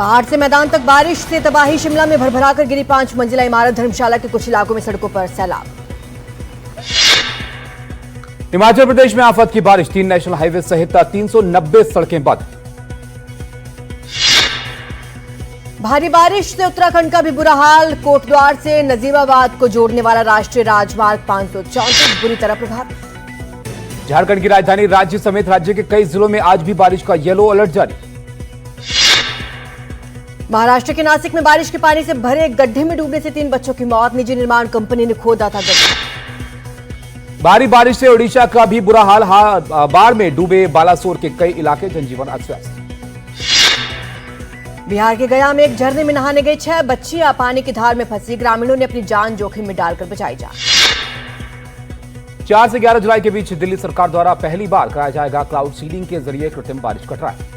पहाड़ से मैदान तक बारिश से तबाही। शिमला में भरभराकर गिरी 5 मंजिला इमारत। धर्मशाला के कुछ इलाकों में सड़कों पर सैलाब। हिमाचल प्रदेश में आफत की बारिश। 3 नेशनल हाईवे सहित 390 सड़कें बंद। भारी बारिश से उत्तराखंड का भी बुरा हाल। कोटद्वार से नजीबाबाद को जोड़ने वाला राष्ट्रीय राजमार्ग 534 बुरी तरह प्रभावित। झारखंड की राजधानी रांची समेत राज्य के कई जिलों में आज भी बारिश का येलो अलर्ट जारी। महाराष्ट्र के नासिक में बारिश के पानी से भरे एक गड्ढे में डूबने से 3 बच्चों की मौत। निजी निर्माण कंपनी ने खोदा था गड्ढा। भारी बारिश से ओडिशा का भी बुरा हाल। बाढ़ में डूबे बालासोर के कई इलाके। जनजीवन अस्त व्यस्त। बिहार के गया में एक झरने में नहाने गई 6 बच्चियां पानी की धार में फंसी। ग्रामीणों ने अपनी जान जोखिम में डालकर बचाई जान। 4 से 11 जुलाई के बीच दिल्ली सरकार द्वारा पहली बार कराया जाएगा क्लाउड सीडिंग के जरिए कृत्रिम बारिश का ट्रायल।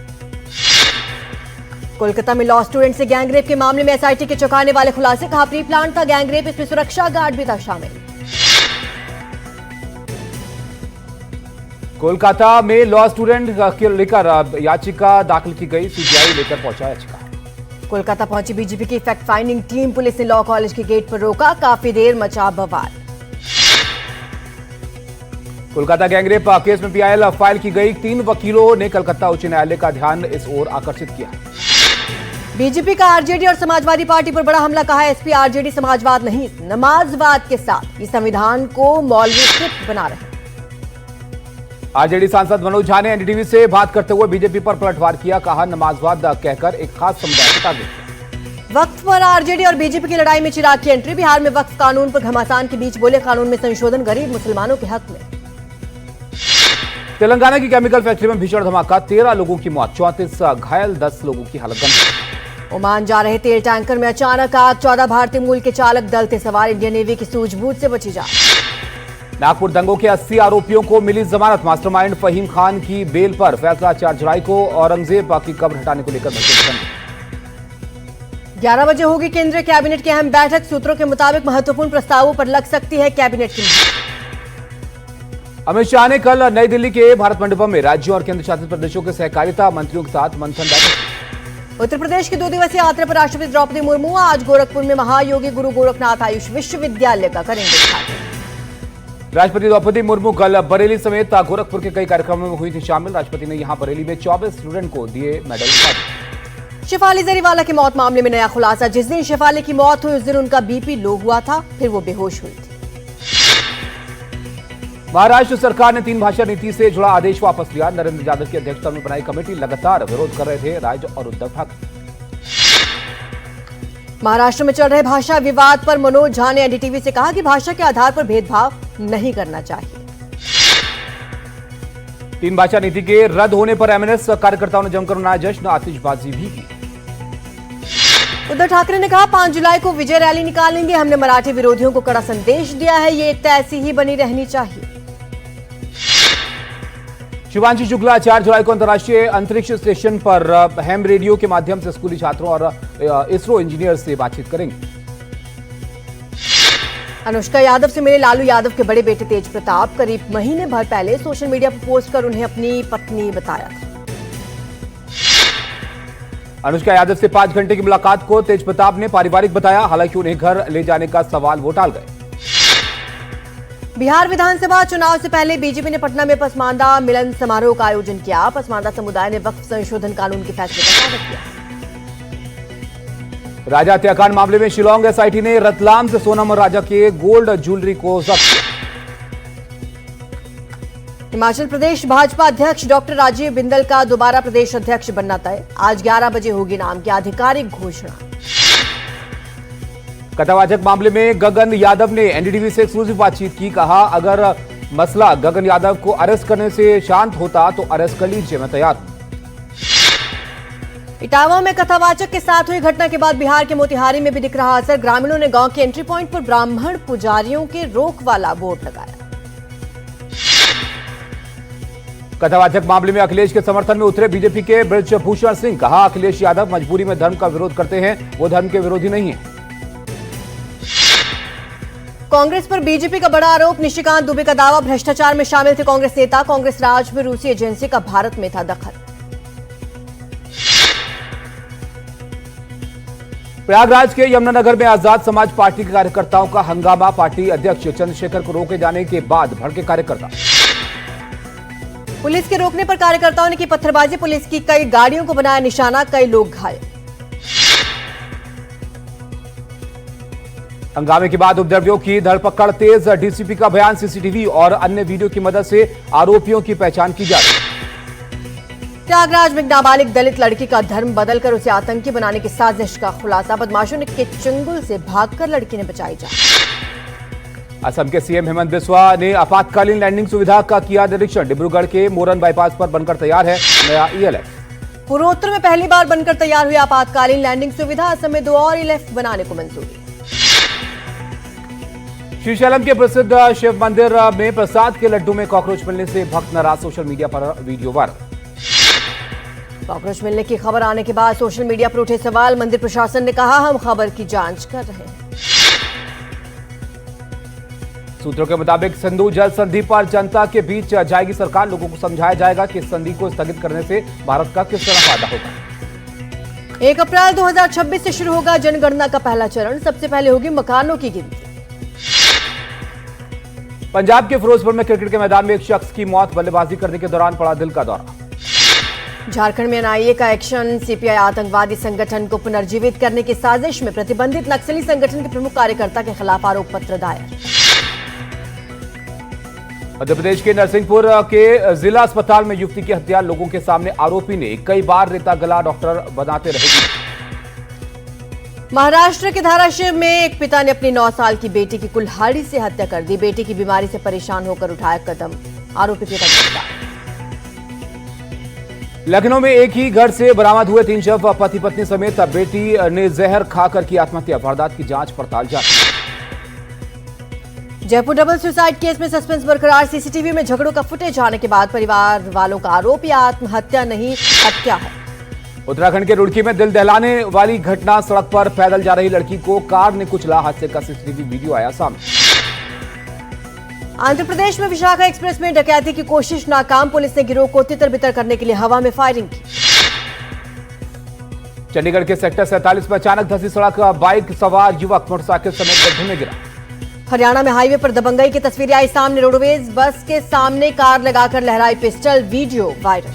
कोलकाता में लॉ स्टूडेंट से गैंगरेप के मामले में एसआईटी के चौंकाने वाले खुलासे। कहा प्री प्लान था गैंगरेप, इसमें सुरक्षा गार्ड भी था शामिल। कोलकाता में लॉ स्टूडेंट को लेकर याचिका दाखिल की गई। सीबीआई लेकर पहुंचा याचिका। कोलकाता पहुंची बीजेपी की फैक्ट फाइंडिंग टीम। पुलिस ने लॉ कॉलेज के गेट पर रोका। काफी देर मचा बवाल। कोलकाता गैंगरेप केस में पीआईएल फाइल की गई। 3 वकीलों ने कलकत्ता उच्च न्यायालय का ध्यान इस ओर आकर्षित किया। बीजेपी का आरजेडी और समाजवादी पार्टी पर बड़ा हमला। कहा एसपी आरजेडी समाजवाद नहीं नमाजवाद के साथ ये संविधान को मौलवीकृत बना रहे। आरजेडी सांसद मनोज झा ने एनडीटीवी से बात करते हुए बीजेपी पर पलटवार किया। कहा नमाजवाद कहकर एक खास समुदाय को टारगेट। वक्फ पर आरजेडी और बीजेपी की लड़ाई में चिराग की एंट्री। बिहार में वक्फ कानून पर घमासान के बीच बोले कानून में संशोधन गरीब मुसलमानों के हक में। तेलंगाना की केमिकल फैक्ट्री में भीषण धमाका। 13 लोगों की मौत, 34 घायल, 10 लोगों की हालत गंभीर। ओमान जा रहे तेल टैंकर में अचानक आग। 14 भारतीय मूल के चालक दल थे सवार। इंडियन नेवी की सूझबूझ से बची जान। नागपुर दंगों के 80 आरोपियों को मिली जमानत। मास्टरमाइंड फहीम खान की बेल पर फैसला। 4 जुलाई को औरंगजेब की कब्र हटाने को लेकर 11 बजे होगी केंद्रीय कैबिनेट की अहम बैठक। सूत्रों के मुताबिक महत्वपूर्ण प्रस्तावों पर लग सकती है कैबिनेट की। अमित शाह ने कल नई दिल्ली के भारत मंडपम में राज्यों और केंद्र शासित प्रदेशों के सहकारिता मंत्रियों के साथ मंथन बैठक। उत्तर प्रदेश की 2 दिवसीय यात्रा पर राष्ट्रपति द्रौपदी मुर्मू आज गोरखपुर में महायोगी गुरु गोरखनाथ आयुष विश्वविद्यालय का करेंगे उद्घाटन। राष्ट्रपति द्रौपदी मुर्मू कल बरेली समेत गोरखपुर के कई कार्यक्रमों में हुई थी शामिल। राष्ट्रपति ने यहां बरेली में 24 स्टूडेंट को दिए मेडल। शेफाली जरीवाला की मौत मामले में नया खुलासा। जिस दिन शेफाली की मौत हुई उस दिन उनका बीपी लो हुआ था, फिर वो बेहोश हुई थी। महाराष्ट्र सरकार ने 3 भाषा नीति से जुड़ा आदेश वापस लिया। नरेंद्र यादव की अध्यक्षता में बनाई कमेटी लगातार विरोध कर रहे थे राज और उद्धव ठाकरे। महाराष्ट्र में चल रहे भाषा विवाद पर मनोज झा ने एनडीटीवी से कहा कि भाषा के आधार पर भेदभाव नहीं करना चाहिए। 3 भाषा नीति के रद्द होने पर एमएनएस कार्यकर्ताओं ने जमकर मनाया जश्न। आतिशबाजी भी की। उद्धव ठाकरे ने कहा 5 जुलाई को विजय रैली निकालेंगे। हमने मराठी विरोधियों को कड़ा संदेश दिया है। ये एकता ऐसी ही बनी रहनी चाहिए। शिवांशी शुक्ला 4 जुलाई को अंतर्राष्ट्रीय अंतरिक्ष स्टेशन पर हैम रेडियो के माध्यम से स्कूली छात्रों और इसरो इंजीनियर से बातचीत करेंगे। अनुष्का यादव से मिले लालू यादव के बड़े बेटे तेज प्रताप। करीब महीने भर पहले सोशल मीडिया पर पोस्ट कर उन्हें अपनी पत्नी बताया था। अनुष्का यादव से 5 घंटे की मुलाकात को तेज प्रताप ने पारिवारिक बताया। हालांकि उन्हें घर ले जाने का सवाल वो टाल गए। बिहार विधानसभा चुनाव से पहले बीजेपी ने पटना में पसमानदा मिलन समारोह का आयोजन किया। पसमानदा समुदाय ने वक्फ संशोधन कानून के फैसले का स्वागत किया। राजा हत्याकांड मामले में शिलांग एसआईटी ने रतलाम से सोनम और राजा के गोल्ड ज्वेलरी को जब्त किया। हिमाचल प्रदेश भाजपा अध्यक्ष डॉक्टर राजीव बिंदल का दोबारा प्रदेश अध्यक्ष बनना तय। आज 11 बजे होगी नाम की आधिकारिक घोषणा। कथावाचक मामले में गगन यादव ने एनडीटीवी से एक्सक्लूसिव बातचीत की। कहा अगर मसला गगन यादव को अरेस्ट करने से शांत होता तो अरेस्ट कर लीजिए, मैं तैयार हूं। इटावा में कथावाचक के साथ हुई घटना के बाद बिहार के मोतिहारी में भी दिख रहा असर। ग्रामीणों ने गांव के एंट्री पॉइंट पर ब्राह्मण पुजारियों के रोक वाला बोर्ड लगाया। कथावाचक मामले में अखिलेश के समर्थन में उतरे बीजेपी के बृजभूषण सिंह। कहा अखिलेश यादव मजबूरी में धर्म का विरोध करते हैं, वो धर्म के विरोधी नहीं है। कांग्रेस पर बीजेपी का बड़ा आरोप। निशिकांत दुबे का दावा भ्रष्टाचार में शामिल थे कांग्रेस नेता। कांग्रेस राज में रूसी एजेंसी का भारत में था दखल। प्रयागराज के यमुनानगर में आजाद समाज पार्टी के कार्यकर्ताओं का हंगामा। पार्टी अध्यक्ष चंद्रशेखर को रोके जाने के बाद भड़के कार्यकर्ता। पुलिस के रोकने पर कार्यकर्ताओं ने की पत्थरबाजी। पुलिस की कई गाड़ियों को बनाया निशाना, कई लोग घायल। हंगामे के बाद उपद्रवियों की धरपकड़ तेज। डीसीपी का बयान, सीसीटीवी और अन्य वीडियो की मदद से आरोपियों की पहचान की जा रही है। प्रयागराज में एक नाबालिग दलित लड़की का धर्म बदलकर उसे आतंकी बनाने की साजिश का खुलासा। बदमाशों ने के चंगुल से भागकर लड़की ने बचाई जान। असम के सीएम हेमंत बिस्वा ने आपातकालीन लैंडिंग सुविधा का किया निरीक्षण। डिब्रूगढ़ के मोरन बाईपास पर बनकर तैयार है नया ईएलएफ। पूर्वोत्तर में पहली बार बनकर तैयार हुई आपातकालीन लैंडिंग सुविधा। असम में 2 और ईएलएफ बनाने को मंजूरी। श्रीशैलम के प्रसिद्ध शिव मंदिर में प्रसाद के लड्डू में कॉकरोच मिलने से भक्त नाराज। सोशल मीडिया पर वीडियो वायरल। कॉकरोच मिलने की खबर आने के बाद सोशल मीडिया पर उठे सवाल। मंदिर प्रशासन ने कहा, हम खबर की जांच कर रहे हैं। सूत्रों के मुताबिक सिंधु जल संधि पर जनता के बीच जाएगी सरकार। लोगों को समझाया जाएगा कि इस संधि को स्थगित करने से भारत का किस तरह फायदा होगा। 1 अप्रैल 2026 से शुरू होगा जनगणना का पहला चरण। सबसे पहले होगी मकानों की गिनती। पंजाब के फिरोजपुर में क्रिकेट के मैदान में एक शख्स की मौत। बल्लेबाजी करने के दौरान पड़ा दिल का दौरा। झारखंड में एनआईए का एक्शन। सीपीआई आतंकवादी संगठन को पुनर्जीवित करने की साजिश में प्रतिबंधित नक्सली संगठन के प्रमुख कार्यकर्ता के खिलाफ आरोप पत्र दायर। मध्य प्रदेश के नरसिंहपुर के जिला अस्पताल में युवती की हत्या। लोगों के सामने आरोपी ने कई बार रेता गला डॉक्टर बनाते रहेगी। महाराष्ट्र के धाराशिव में एक पिता ने अपनी 9 साल की बेटी की कुल्हाड़ी से हत्या कर दी। बेटी की बीमारी से परेशान होकर उठाया कदम। आरोपी पिता गिरफ्तार। लखनऊ में एक ही घर से बरामद हुए 3 शव। पति पत्नी समेत बेटी ने जहर खाकर की आत्महत्या। वारदात की जांच पड़ताल जारी। जयपुर डबल सुसाइड केस में सस्पेंस बरकरार। सीसीटीवी में झगड़ों का फुटेज आने के बाद परिवार वालों का आरोप, यह आत्महत्या नहीं हत्या है। उत्तराखंड के रुड़की में दिल दहलाने वाली घटना। सड़क पर पैदल जा रही लड़की को कार ने कुचला। हादसे का सीसीटीवी वीडियो आया सामने। आंध्र प्रदेश में विशाखा एक्सप्रेस में डकैती की कोशिश नाकाम। पुलिस ने गिरोह को तितर-बितर करने के लिए हवा में फायरिंग की। चंडीगढ़ के सेक्टर 47 में अचानक धंसी सड़क। बाइक सवार युवक मोटरसाइकिल समेत गड्ढे में गिरा। हरियाणा में हाईवे पर दबंगई की तस्वीरें आई सामने। रोडवेज बस के सामने कार लगाकर लहराई पिस्टल। Video viral.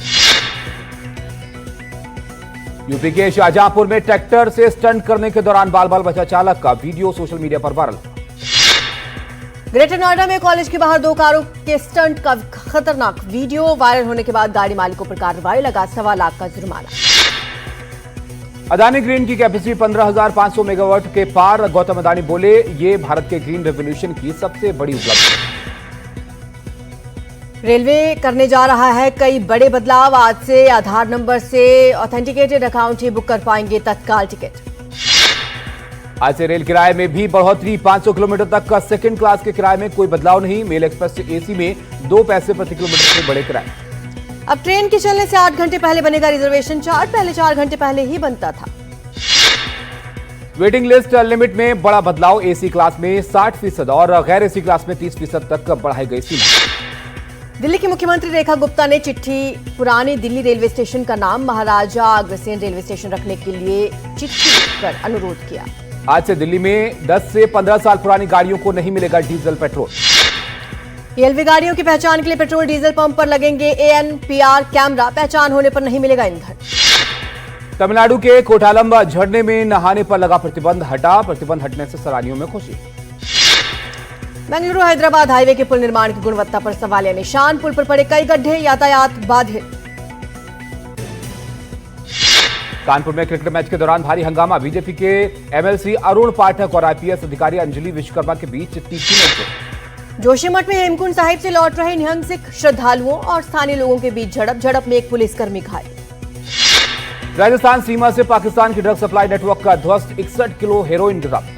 यूपी के शाहजहांपुर में ट्रैक्टर से स्टंट करने के दौरान बाल बाल बचा चालक का वीडियो सोशल मीडिया पर वायरल। ग्रेटर नोएडा में कॉलेज के बाहर 2 कारों के स्टंट का खतरनाक वीडियो वायरल होने के बाद गाड़ी मालिकों पर कार्रवाई। लगा 1.25 लाख का जुर्माना। अदानी ग्रीन की कैपेसिटी 15,500 मेगावाट के पार। गौतम अदानी बोले, ये भारत के ग्रीन रेवोल्यूशन की सबसे बड़ी उपलब्धि। रेलवे करने जा रहा है कई बड़े बदलाव। आज से आधार नंबर से ऑथेंटिकेटेड अकाउंट ही बुक कर पाएंगे तत्काल टिकट। आज से रेल किराए में भी बढ़ोतरी। 500 किलोमीटर तक का सेकंड क्लास के किराए में कोई बदलाव नहीं। मेल एक्सप्रेस से एसी में 2 पैसे प्रति किलोमीटर से बड़े किराए। अब ट्रेन के चलने से 8 घंटे पहले बनेगा रिजर्वेशन चार्ट। पहले 4 घंटे पहले ही बनता था। वेटिंग लिस्ट लिमिट में बड़ा बदलाव। एसी क्लास में 60% और गैर एसी क्लास में 30% तक बढ़ाई गई सीमा। दिल्ली की मुख्यमंत्री रेखा गुप्ता ने चिट्ठी पुरानी दिल्ली रेलवे स्टेशन का नाम महाराजा अग्रसेन रेलवे स्टेशन रखने के लिए चिट्ठी लिखकर अनुरोध किया। आज से दिल्ली में 10 से 15 साल पुरानी गाड़ियों को नहीं मिलेगा डीजल पेट्रोल। एलवी गाड़ियों की पहचान के लिए पेट्रोल डीजल पंप पर लगेंगे ANPR कैमरा। पहचान होने पर नहीं मिलेगा ईंधन। तमिलनाडु के कोटालम झरने में नहाने पर लगा प्रतिबंध हटा। प्रतिबंध हटने से सैलानियों में खुशी। बेंगलुरु हैदराबाद हाईवे के पुल निर्माण की गुणवत्ता पर सवालिया निशान। पुल पर पड़े कई गड्ढे, यातायात बाधित। कानपुर में क्रिकेट मैच के दौरान भारी हंगामा। बीजेपी के MLC अरुण पाठक और IPS अधिकारी अंजलि विश्वकर्मा के बीच तीखी नोक। जोशीमठ में हेमकुंड साहिब से लौट रहे निहंग सिख श्रद्धालुओं और स्थानीय लोगों के बीच झड़प में एक पुलिसकर्मी घायल। राजस्थान सीमा से पाकिस्तान की ड्रग सप्लाई नेटवर्क का ध्वस्त। 61 किलो हेरोइन जब्त।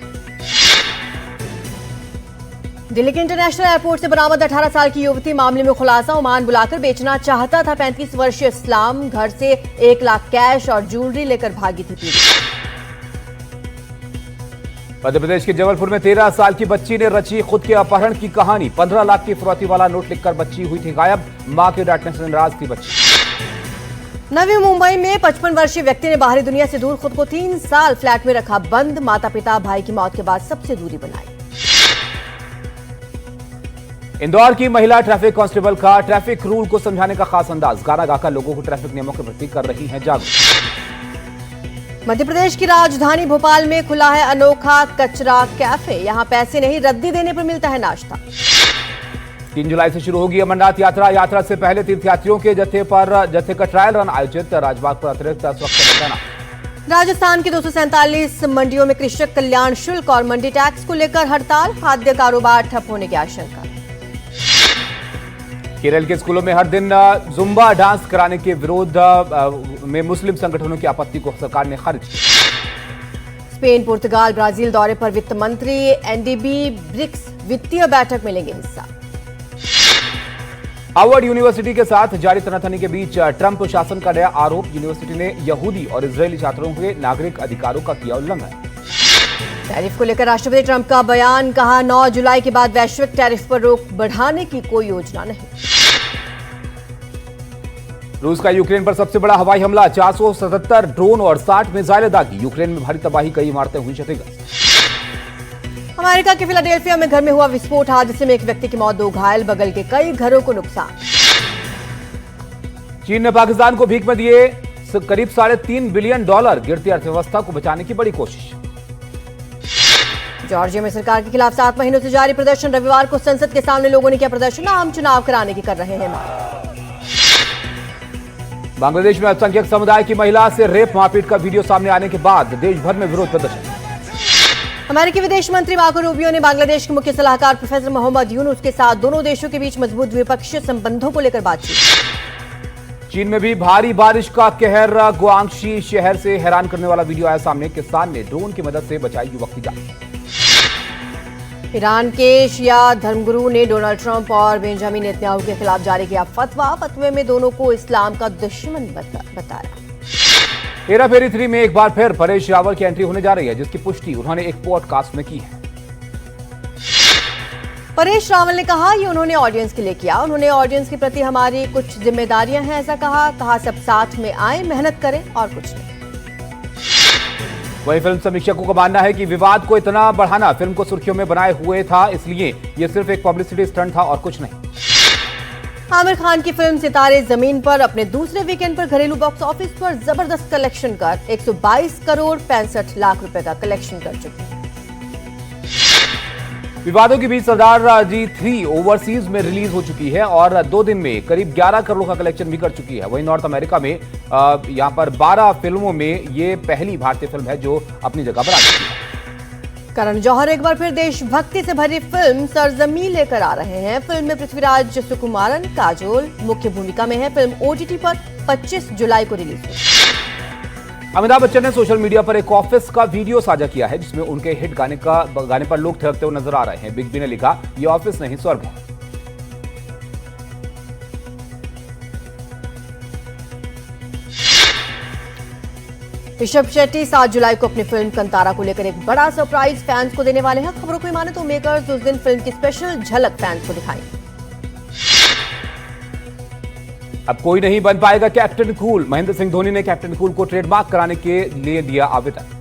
दिल्ली के इंटरनेशनल एयरपोर्ट से बरामद 18 साल की युवती मामले में खुलासा। ओमान बुलाकर बेचना चाहता था 35 वर्षीय इस्लाम। घर से 1 लाख कैश और ज्वेलरी लेकर भागी थी पीड़िता। मध्य प्रदेश के जबलपुर में 13 साल की बच्ची ने रची खुद के अपहरण की कहानी। 15 लाख की फिरौती वाला नोट लिखकर बच्ची हुई थी गायब। मां के डांटने से नाराज थी बच्ची। नवी मुंबई में 55 वर्षीय व्यक्ति ने बाहरी दुनिया से दूर खुद को 3 साल फ्लैट में रखा बंद। माता पिता भाई की मौत के बाद सबसे दूरी बनाई। इंदौर की महिला ट्रैफिक कांस्टेबल का ट्रैफिक रूल को समझाने का खास अंदाज। गाना गाकर लोगों को ट्रैफिक नियमों के प्रति कर रही हैं जागरूक। मध्य प्रदेश की राजधानी भोपाल में खुला है अनोखा कचरा कैफे। यहां पैसे नहीं, रद्दी देने पर मिलता है नाश्ता। 3 जुलाई से शुरू होगी अमरनाथ यात्रा। यात्रा से पहले तीर्थयात्रियों के जत्थे का ट्रायल रन आयोजित। राजबाग पर अतिरिक्त सुरक्षा तैनात। राजस्थान की 247 मंडियों में कृषक कल्याण शुल्क और मंडी टैक्स को लेकर हड़ताल। खाद्य कारोबार ठप होने की आशंका। केरल के स्कूलों में हर दिन जुम्बा डांस कराने के विरोध में मुस्लिम संगठनों की आपत्ति को सरकार ने खारिज किया। स्पेन, पुर्तगाल, ब्राजील दौरे पर वित्त मंत्री एनडीबी ब्रिक्स वित्तीय बैठक में लेंगे हिस्सा। हार्वर्ड यूनिवर्सिटी के साथ जारी तनातनी के बीच ट्रंप प्रशासन का नया आरोप। यूनिवर्सिटी ने यहूदी और इजरायली छात्रों के नागरिक अधिकारों का किया उल्लंघन। टैरिफ को लेकर राष्ट्रपति ट्रंप का बयान। कहा 9 जुलाई के बाद वैश्विक टैरिफ पर रोक बढ़ाने की कोई योजना नहीं। रूस का यूक्रेन पर सबसे बड़ा हवाई हमला। 477 ड्रोन और 60 मिसाइलें दागी। यूक्रेन में भारी तबाही, कई इमारतें हुई क्षतिग्रस्त। अमेरिका के फिलाडेल्फिया में घर में हुआ विस्फोट। हादसे में एक व्यक्ति की मौत, 2 घायल। बगल के कई घरों को नुकसान। चीन ने पाकिस्तान को भीख में दिए करीब $3.5 बिलियन। गिरती अर्थव्यवस्था को बचाने की बड़ी कोशिश। जॉर्जिया में सरकार के खिलाफ 7 महीनों से जारी प्रदर्शन। रविवार को संसद के सामने लोगों ने किया प्रदर्शन। आम चुनाव कराने की कर रहे हैं मांग। बांग्लादेश में अल्पसंख्यक समुदाय की महिला से रेप मारपीट का वीडियो सामने आने के बाद देश भर में विरोध प्रदर्शन। अमेरिकी विदेश मंत्री मार्को रूबियो ने बांग्लादेश के मुख्य सलाहकार प्रोफेसर मोहम्मद यूनुस के साथ दोनों देशों के बीच मजबूत द्विपक्षीय संबंधों को लेकर बातचीत। चीन में भी भारी बारिश का कहर। गुआंगशी शहर से हैरान करने वाला वीडियो आया सामने। किसान ने ड्रोन की मदद से बचाई युवक की जान। ईरान के शिया धर्मगुरु ने डोनाल्ड ट्रंप और बेंजामिन नेतन्याहू के खिलाफ जारी किया फतवा। फतवे में दोनों को इस्लाम का दुश्मन बताया। हेरा फेरी 3 में एक बार फिर परेश रावल की एंट्री होने जा रही है, जिसकी पुष्टि उन्होंने एक पॉडकास्ट में की है। परेश रावल ने कहा ये उन्होंने ऑडियंस के लिए किया। उन्होंने ऑडियंस के प्रति हमारी कुछ जिम्मेदारियां हैं ऐसा कहा सब साथ में आए, मेहनत करें और कुछ नहीं। वहीं फिल्म समीक्षकों का मानना है कि विवाद को इतना बढ़ाना फिल्म को सुर्खियों में बनाए हुए था, इसलिए यह सिर्फ एक पब्लिसिटी स्टंट था और कुछ नहीं। आमिर खान की फिल्म सितारे जमीन पर अपने दूसरे वीकेंड पर घरेलू बॉक्स ऑफिस पर जबरदस्त कलेक्शन कर 122 करोड़ 65 लाख रुपए का कलेक्शन कर चुकी है। विवादों के बीच सरदार जी 3 ओवरसीज में रिलीज हो चुकी है और 2 दिन में करीब 11 करोड़ का कलेक्शन भी कर चुकी है। वहीं नॉर्थ अमेरिका में यहां पर 12 फिल्मों में ये पहली भारतीय फिल्म है जो अपनी जगह बना चुकी है। करण जौहर एक बार फिर देशभक्ति से भरी फिल्म सरजमी लेकर आ रहे हैं। फिल्म में पृथ्वीराज सुकुमारन, काजोल मुख्य भूमिका में है। फिल्म ओटीटी पर 25 जुलाई को रिलीज हुई। अमिताभ बच्चन ने सोशल मीडिया पर एक ऑफिस का वीडियो साझा किया है, जिसमें उनके हिट गाने पर लोग थिरकते हुए नजर आ रहे हैं। बिग बी ने लिखा, ये ऑफिस नहीं स्वर्ग है। ऋषभ शेट्टी 7 जुलाई को अपनी फिल्म कंतारा को लेकर एक बड़ा सरप्राइज फैंस को देने वाले हैं। खबरों को माने तो मेकर्स उस दिन फिल्म की स्पेशल झलक फैंस को दिखाएंगे। अब कोई नहीं बन पाएगा कैप्टन कूल। महेंद्र सिंह धोनी ने कैप्टन कूल को ट्रेडमार्क कराने के लिए दिया आवेदन।